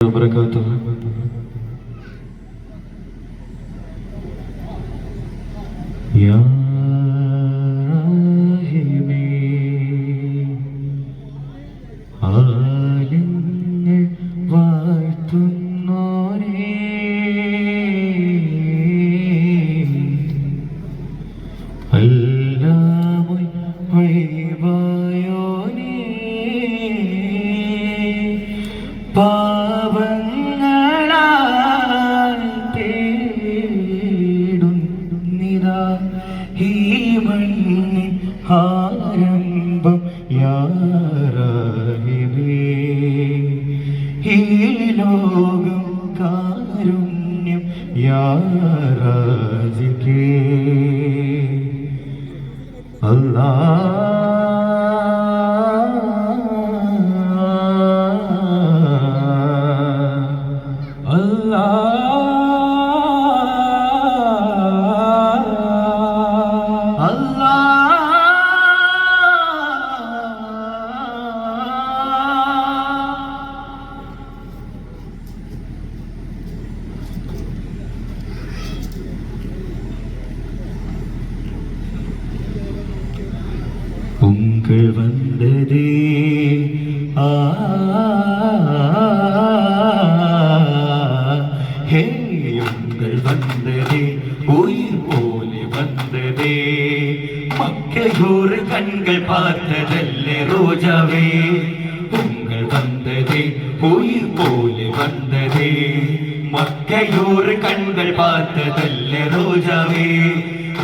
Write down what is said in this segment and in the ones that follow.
وبركاته. يا راഹിമേ ആലങ്ങൾ വാഴ്ത്തുന്നോരേ അല്ലാഹുൽ ഗൈബായോനേ പാവങ്ങളാൽ തേടുന്നിതാ ഈ മണ്ണിൻ ആരംഭം യാ രാഹിമേ ഈ ലോകം കാരുണ്യം യാ റാസിഖേ അല്ലാഹ് உங்கள் வந்ததே ஹே உங்கள் வந்ததே உயிர் போல வந்ததே மக்களோர் கண்கள் பார்த்ததல்ல ரோஜாவே உங்கள் வந்ததே உயிர் போல வந்ததே மக்களோர் கண்கள் பார்த்ததல்ல ரோஜாவே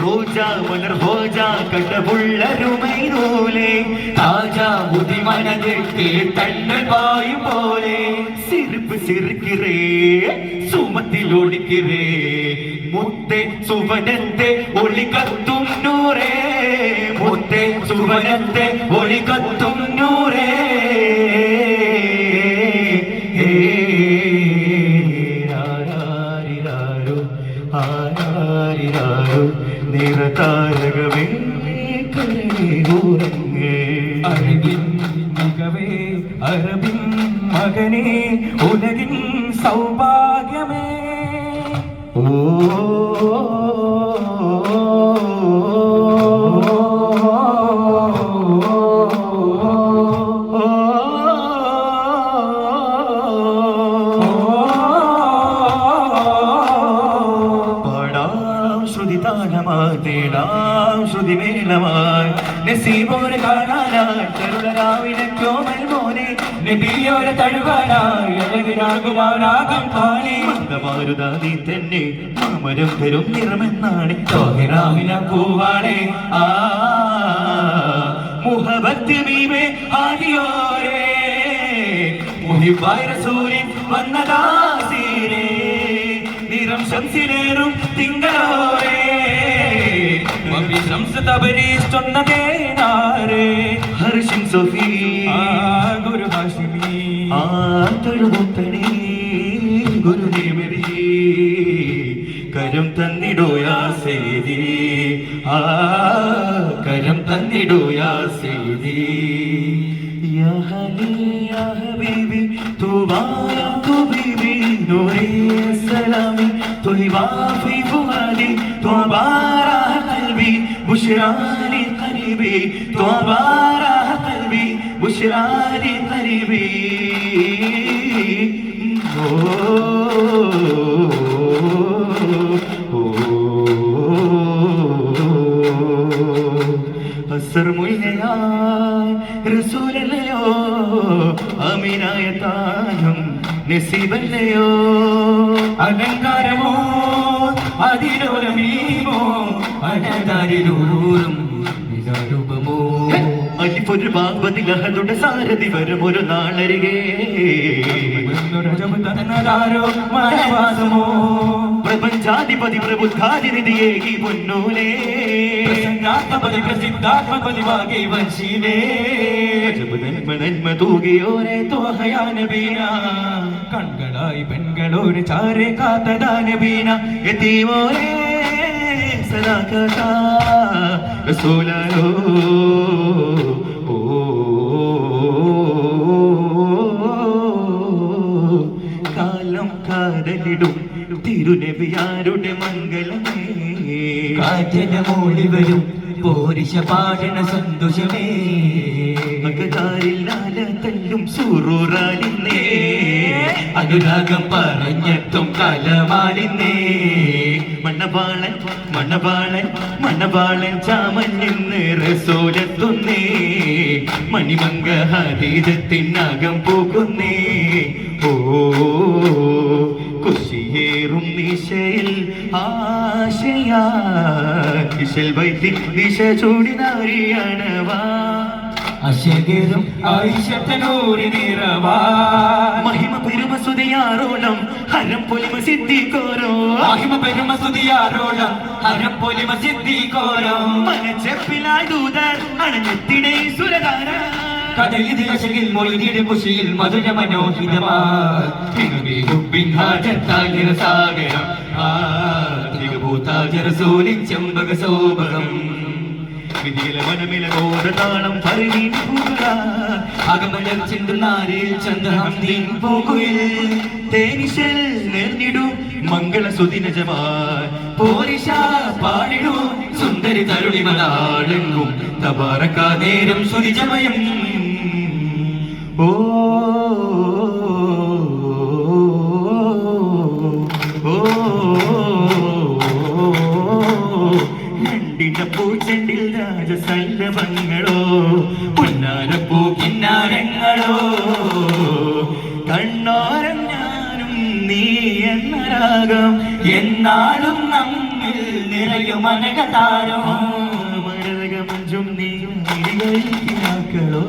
ரோஜா மலர் ரோஜா கடவுள்ளருமை நூலே தாஜா முதி மனதிற்கு தண்ணல் பாயும் போலே சிரிப்பு சிரிக்கிறே சுமத்தில் ஒழிக்கிறே முத்தே சுவனத்தே ஒளி கத்தும் நூரே முத்தே சுவனத்தே ஒளி கத்தும் நூரே നിറതാരകമേ കരൂരങ്ങേ അഴകിൻ മികവേ അറബിൻ മകനേ ഉലകിൻ സൗഭാഗ്യമേ ഓ ശ്രുതിമേളമായി നസീബോരെ കാണാനായി കരുളരാവിനോമൽ മോനെ നബിയോരെ തഴുകാനായി അഴകിനാകുമാനാകം പാണി മന്ദമാരുതാതി തന്നെ മാമരം തരും നിറമെന്നാണ് തോഹിറാമിന പൂവാണേ ആ മുഹബത്ത് മീമേ ആദിയോരേ മുഹിബായ റസൂലിൻ വന്നദാസീരേ നിറം ശംസിലേറും തിങ്കളോരേ ശംസ് തബരീസ് ചൊന്നതേ നാരേ ഹർഷിൻ സഫീ ഗുരു ഹാഷിമി തൊഴുമുത്തണി ഗുരുദേവരി കരം തന്നിടോയാ സേതി കരം തന്നിടോയാ സേതി യാ ഹലി യാ ഹബീബി തുബാ യാ തുബീബി നൂറി സലാമി തുഹിബാ ഫീ ഫുആദി തുബാ بشرى لقلبي طبارة قلبي بشرى لقلبي أسر مليا رسول الليو أمينا يتاهم نسيب الليو ألنكارمو അതിരൂരമീമോ അനതാരിലൂരും വിചാരൂപമോ അലിഫൊരു ബാബതിലഹതുടെ സാരഥി വരും ഒരു നാളരികേ പ്രപഞ്ചാധിപതി പ്രബുദ്ധാതിനിധിയേ ഈ പൊന്നൂലേ പ്രസംഗാത്മപതി പ്രസിദ്ധാത്മപതിവാകെ വൻശീലേ നന്മ തൂകിയോരെ തോഹയാനബീന കൺകളായി പെൺകളോര് ചാരെ കാത്തദാനബീന എത്തിമോരേ സദാകതാ റസൂലോ കാലം കാതലിടും തിരുനബിയാരുടെ മംഗളമേ കാറ്റന മൂളി വരും പോരിശ പാടണ സന്തോഷമേ മകതാരില്ലാല തല്ലും സൂറൂറാലിന്നേ അനുരാഗം പറഞ്ഞെത്തും കലമാലിന്നേ മണവാളൻ മണവാളൻ മണവാളൻ ചാമഞ്ഞെന്ന് റസൂലെത്തുന്നേ മണിമംഗ ഹദീജത്തിനകം പോകുന്നേ ഓ കുശിയേറും നിശയിൽ ആശയാ ഇശൽ വൈത്തി ദിശ ചൂടിനാരിയണവാ അശകേറും ആയിഷത്തനൂരി നിറവാ മഹിമ പെരുമ സുതിയാരോളം ഹരം പൊലിമ സിദ്ധിക്കോരോ മഹിമ പെരുമ സുതിയാരോളം ഹരം പൊലിമ സിദ്ധിക്കോരോ മനച്ചെപ്പിലായി ദൂതർ അണഞ്ഞെത്തിടേ സുരധാര കടലിൽ അശകിൽ മൊയ്തിയുടെ കുശിയിൽ മധുര മനോഹിതമാകരം തികഭൂതാജരസൂലി ചെമ്പക സോപകം വിധിയിലെ വനമിലെ ഓരതാളം അകമലർ ചിന്തുനാരിൽ ചന്ദ്രഹം തീൻ പോകുയിൽ തേനിശൽ നേർന്നിടും മംഗള സുദിനജമാൻ പോരിശ പാടിടൂ സുന്ദരി തരുളിമലാടെങ്കും തബാറക്കാ നേരം സുരിജമയം ഓ പൂച്ചെണ്ടിൽ രാജസല്ലഭങ്ങളോ പുന്നാരപ്പൂ കിന്നാരങ്ങളോ കണ്ണോരം ഞാനും നീ എന്ന രാഗം എന്നാലും നമ്മിൽ നിറയും അനകതാരോ മരതകമഞ്ചും നീയും നിരികളോ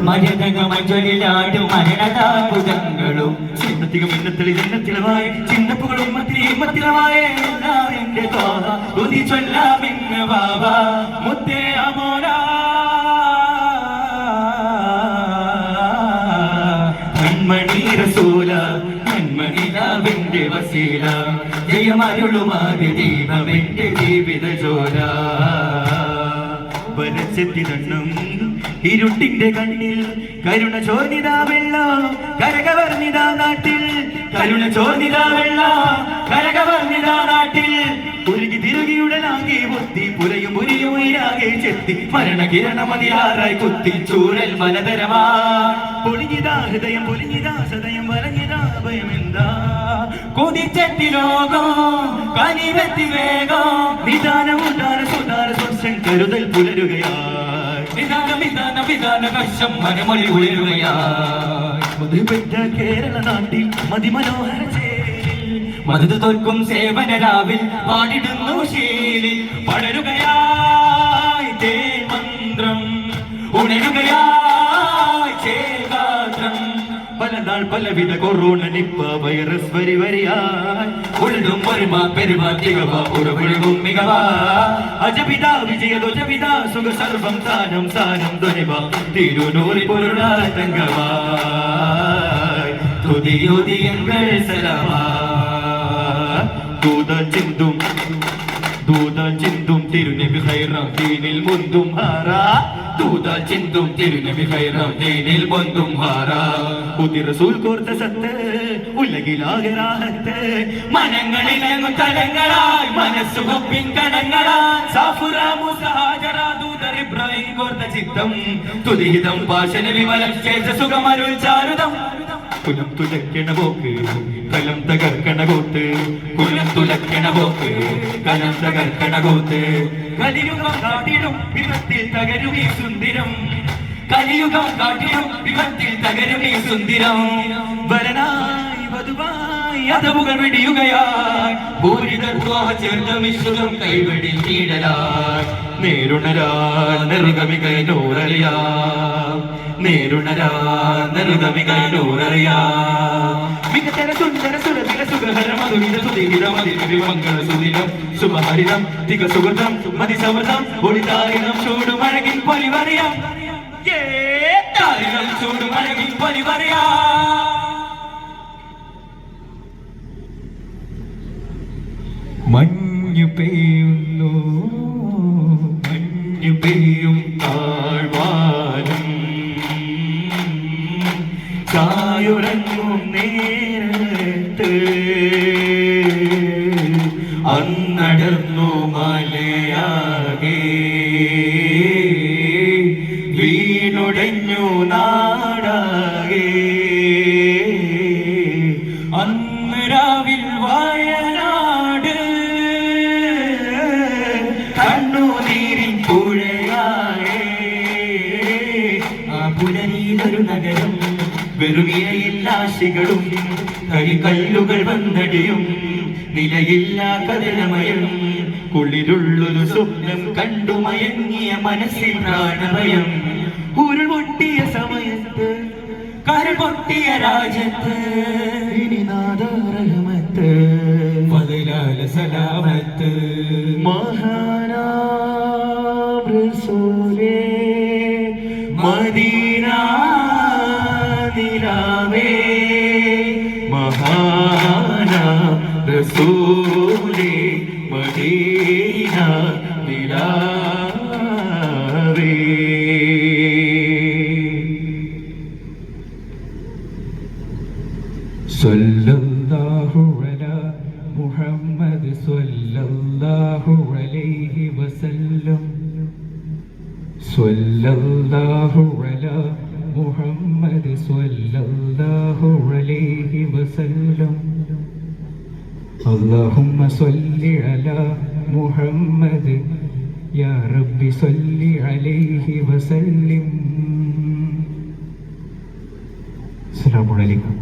മരതകമഞ്ചൊലിലാടും മരണതാകുതങ്ങളും ചിന്നത്തിക മിന്നത്തളി ചിന്നത്തിളവായ ചിന്നപ്പുകളും മത്തിലമായ എന്റെ തോഹ ഉതി ചൊല്ലാമിന്ന് ബാബ മുത്തേ അമോര കൺമണി റസൂല കൺമണിലാവിന്റെ വസീല ജയമരുളുമാതി ദീപമെന്റെ ജീവിത ജോല വനച്ചെത്തി തണ്ണും ഇരുട്ടിന്റെ കണ്ണിൽ കരുണ ചോർന്നിതാ വെള്ളം കരകവർന്നിതാ നാട്ടിൽ കരുണ ചോർന്നിതാ വെള്ളം കരകവർന്നിതാ നാട്ടിൽ ഉരുകി തിരുകിയുടനാകെ പൊത്തി പുരയും പുരിയും ഉയരാകെ ചെത്തി മരണകിരണമതിയാറായി കുത്തി ചൂരൽ മനതരമാ പൊളിഞ്ഞിതാ ഹൃദയം പൊലിഞ്ഞിതാ സദയം വലഞ്ഞിതാ ഭയമെന്താ കൊതിച്ചെത്തി ലോകം കനിവെത്തി വേഗം നിദാനമുണ്ടാന സുതാര സ്വശം കരുതൽ പുലരുകയായി വിധാന കർഷം മനമൊഴി ഉയരുകയായി മധുപെറ്റ കേരള നാട്ടിൽ മതിമനോഹര മധു തോൽക്കും സേവനരാവിൽ പാടിടുന്നു ശീലിൽ പടരുകയായി തേ മന്ത്രം ഉണരുകയായി ചേകാത്രം പലനാൾ പലവിധ കൊറോണ നിപ്പ വൈറസ് വരി വരിയായി ഉള്ളും ഒരുമ പെരുമ തികവ ഉറവിഴും മികവ അജപിത വിജയദോജപിത സുഖ സർവം സാനം സാനം ധ്വനിവ തിരുനൂറി പൊരുളായി തങ്കവായി തുതിയുതിയങ്ങൾ സലമാ ദൂത ചിന്തും തിരുനബി ഖൈറാം ദീനിൽ മുന്തും ഹാരാ ദൂത ചിന്തും തിരുനബി ഖൈറാം ദീനിൽ മുന്തും ഹാരാ പുതിയ റസൂൽ കോർത്ത സത്ത് ഉലകിലാകരാഹത്ത് മനങ്ങളിലെങ്ങും തലങ്ങളായി മനസ്സു കൊപ്പിൻ കടങ്ങളായി സാഫുറാമു സഹാജറാ ദൂതർ ഇബ്രാഹിം കോർത്ത ചിത്തം തുലിഹിതം പാശന വിമലം ശേഷ സുഖമരുൾ ചാരുതം കുലം തുലക്കണ പോക്ക് കലം തകർക്കണ കോത്ത് കുലം തുലക്കണ പോക്ക് കലം തകർക്കണ കോത്ത് കലിയുഗം കാട്ടിടും വിപത്തിൽ തകരും ഈ സുന്ദരം കലിയുഗം കാട്ടിടും വിപത്തിൽ തകരും ഈ സുന്ദരം വരനായി വധുവായി അതവുകൾ വെടിയുകയായി പൂരിതർ ദ്വാഹ ചേർന്ന വിശ്വം കൈവെടി നീടലായി നേരുണരാ നെറുകമികൈ നൂററിയാ നേരുണരാ നെറുകമികൈ നൂററിയാ മികച്ചര സുന്ദര സുരവില സുഖഹര മധുരിത സുധീര മതിരി മംഗള സുദിനം ശുഭഹരിതം തിക സുഹൃതം മതിസമൃതം ഒളിതാരിണം ചൂടുമഴകിൽ പൊലിവറിയാം താരിണം ചൂടുമഴകിൽ പൊലിവറിയാം മഞ്ഞു പെയ്യുന്നു മഞ്ഞു പെയ്യും താഴ്വാനം ചായുറങ്ങും നേരം അന്നടർന്നു മലയാകെ വീണുടഞ്ഞു നാടാകെ അന്ന് രാവിൽ വയനാട് കണ്ണുനീരിൻ പുഴയായേ ആ പുലരിയിലൊരു നഗരം വെറുകിയയില്ലാശികളും കരിക്കല്ലുകൾ വന്നടിയും നിലയില്ല കഥനമയം കുളിരുള്ളൊരു സ്വപ്നം കണ്ടു മയങ്ങിയ മനസ്സിൽ പ്രാണഭയം ഉരുൾപൊട്ടിയ സമയത്ത് കരപൊട്ടിയ രാജ്യത്ത് ഇനി നാദാരഹമത്ത് ഫദ്ലാല സലാമത്ത് മഹാനാം റസൂലേ മദീന നിലാവേ മഹാനാം റസൂലേ മദീന നിലാവേ സല്ലല്ലാഹു അലാ മുഹമ്മദ് സല്ലല്ലാഹു അലൈഹി വസല്ലം സല്ലല്ലാഹു അലാ മുഹമ്മദ് സല്ലല്ലാഹു അലൈഹി വസല്ലം اللهم صل على محمد يا رب صل عليه وسلم السلام عليكم